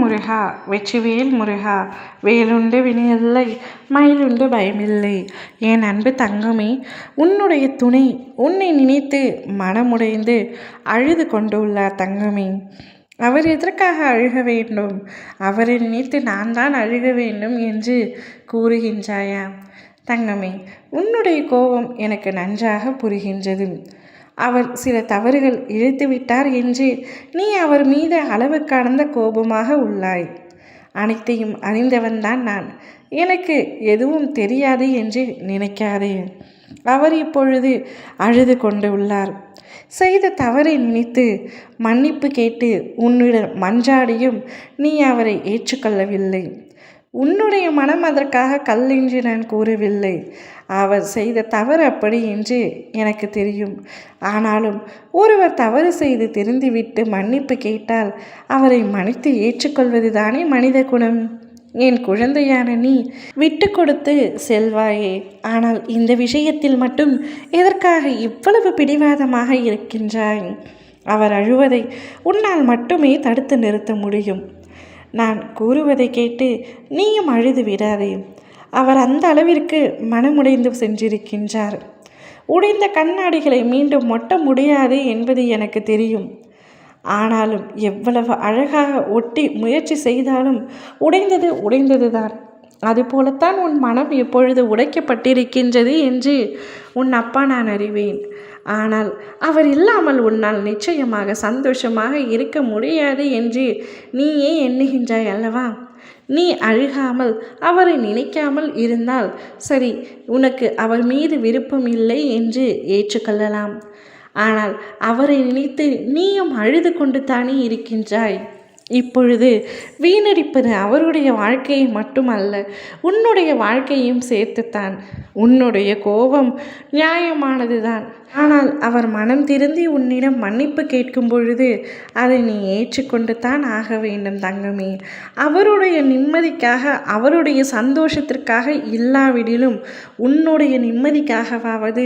முருகா வெற்றிவேல் முருகா வேலுண்டு வினையில்லை மயிலுண்டு பயமில்லை. என் அன்பு தங்கமே, உன்னுடைய துணை உன்னை நினைத்து மனமுடைந்து அழுது கொண்டுள்ளார் தங்கமே. அவர் எதற்காக அழுக வேண்டும்? அவரை நினைத்து நான் தான் அழுக வேண்டும் என்று கூறுகின்றாயா? தங்கமே, உன்னுடைய கோபம் எனக்கு நன்றாக புரிகின்றது. அவர் சில தவறுகள் இழைத்துவிட்டார் என்று நீ அவர் மீது அளவு கடந்த கோபமாக உள்ளாய். அனைத்தையும் அறிந்தவன்தான் நான். எனக்கு எதுவும் தெரியாது என்று நினைக்காதே. அவர் இப்பொழுது அழுது கொண்டு உள்ளார். செய்த தவறை நினைத்து மன்னிப்பு கேட்டு உன்னிடம் மன்றாடியும் நீ அவரை ஏற்றுக்கொள்ளவில்லை. உன்னுடைய மனம் அதற்காக கல் என்று நான் கூறவில்லை. அவர் செய்த தவறு அப்படி என்று எனக்கு தெரியும். ஆனாலும் ஒருவர் தவறு செய்து தெரிந்துவிட்டு மன்னிப்பு கேட்டால் அவரை மன்னித்து ஏற்றுக்கொள்வது தானே மனித குணம். என் குழந்தையான நீ விட்டு கொடுத்து செல்வாயே. ஆனால் இந்த விஷயத்தில் மட்டும் எதற்காக இவ்வளவு பிடிவாதமாக இருக்கின்றாய்? அவர் அழுவதை உன்னால் மட்டுமே தடுத்து நிறுத்த முடியும். நான் கூறுவதை கேட்டு நீயும் அழுது விடாதே. அவர் அந்த அளவிற்கு மனமுடைந்து சென்றிருக்கின்றார். உடைந்த கண்ணாடிகளை மீண்டும் ஒட்ட முடியாது என்பது எனக்கு தெரியும். ஆனாலும் எவ்வளவு அழகாக ஒட்டி முயற்சி செய்தாலும் உடைந்தது உடைந்தது தான். அதுபோலத்தான் உன் மனம் எப்பொழுது உடைக்கப்பட்டிருக்கின்றது என்று உன் அப்பா நான் அறிவேன். ஆனால் அவர் இல்லாமல் உன்னால் நிச்சயமாக சந்தோஷமாக இருக்க முடியாது என்று நீயே எண்ணுகின்றாய் அல்லவா? நீ அழுகாமல் அவரை நினைக்காமல் இருந்தால் சரி, உனக்கு அவர் மீது விருப்பம் இல்லை என்று ஏற்றுக்கொள்ளலாம். ஆனால் அவரை நினைத்து நீயும் அழுது கொண்டு தானே இருக்கின்றாய். இப்பொழுது வீணடிப்பது அவருடைய வாழ்க்கையை மட்டுமல்ல, உன்னுடைய வாழ்க்கையும் சேர்த்துத்தான். உன்னுடைய கோபம் நியாயமானதுதான். ஆனால் அவர் மனம் திருந்தி உன்னிடம் மன்னிப்பு கேட்கும் பொழுது அதை நீ ஏற்றுக்கொண்டு தான் ஆக வேண்டும் தங்கமே. அவருடைய நிம்மதிக்காக, அவருடைய சந்தோஷத்திற்காக இல்லாவிடிலும் உன்னுடைய நிம்மதிக்காகவாவது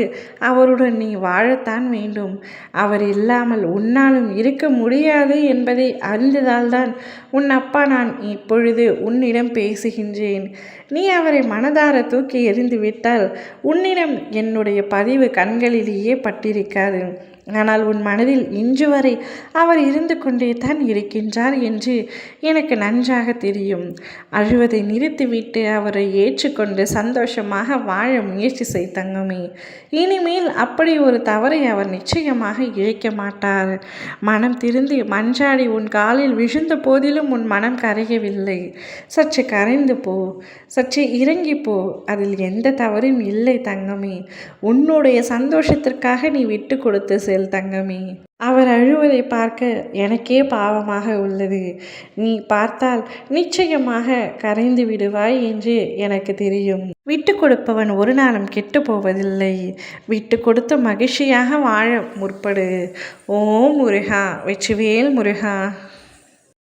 அவருடன் நீ வாழத்தான் வேண்டும். அவர் இல்லாமல் உன்னாலும் இருக்க முடியாது என்பதை அறிந்ததால்தான் உன் அப்பா நான் இப்பொழுது உன்னிடம் பேசுகின்றேன். நீ அவரை மனதார தூக்கி எறிந்து விட்டால் உன்னிடம் என்னுடைய பதிவு கண்களிலேயே பட்டிருக்காது. ஆனால் உன் மனதில் இன்று வரை அவர் இருந்து கொண்டே தான் இருக்கின்றார் என்று எனக்கு நன்றாக தெரியும். அழுவதை நிறுத்திவிட்டு அவரை ஏற்றுக்கொண்டு சந்தோஷமாக வாழ முயற்சி செய் தங்கமே. இனிமேல் அப்படி ஒரு தவறை அவர் நிச்சயமாக இழைக்க மாட்டார். மனம் திருந்தி மன்றாடி உன் காலில் விழுந்த போதிலும் உன் மனம் கரையவில்லை. சற்று கரைந்து போ, சற்று இறங்கி போ. அதில் எந்த தவறும் இல்லை தங்கமே. உன்னுடைய சந்தோஷத்திற்காக நீ விட்டு கொடுத்து செல் தங்கமே. அவர் அழுவதை பார்க்க எனக்கே பாவமாக உள்ளது. நீ பார்த்தால் நிச்சயமாக கரைந்து விடுவாய் என்று எனக்கு தெரியும். விட்டு கொடுப்பவன் ஒரு நாளும் கெட்டு போவதில்லை. விட்டு கொடுத்து மகிழ்ச்சியாக வாழ முற்படு. ஓம் முருகா வெற்றிவேல் முருகா.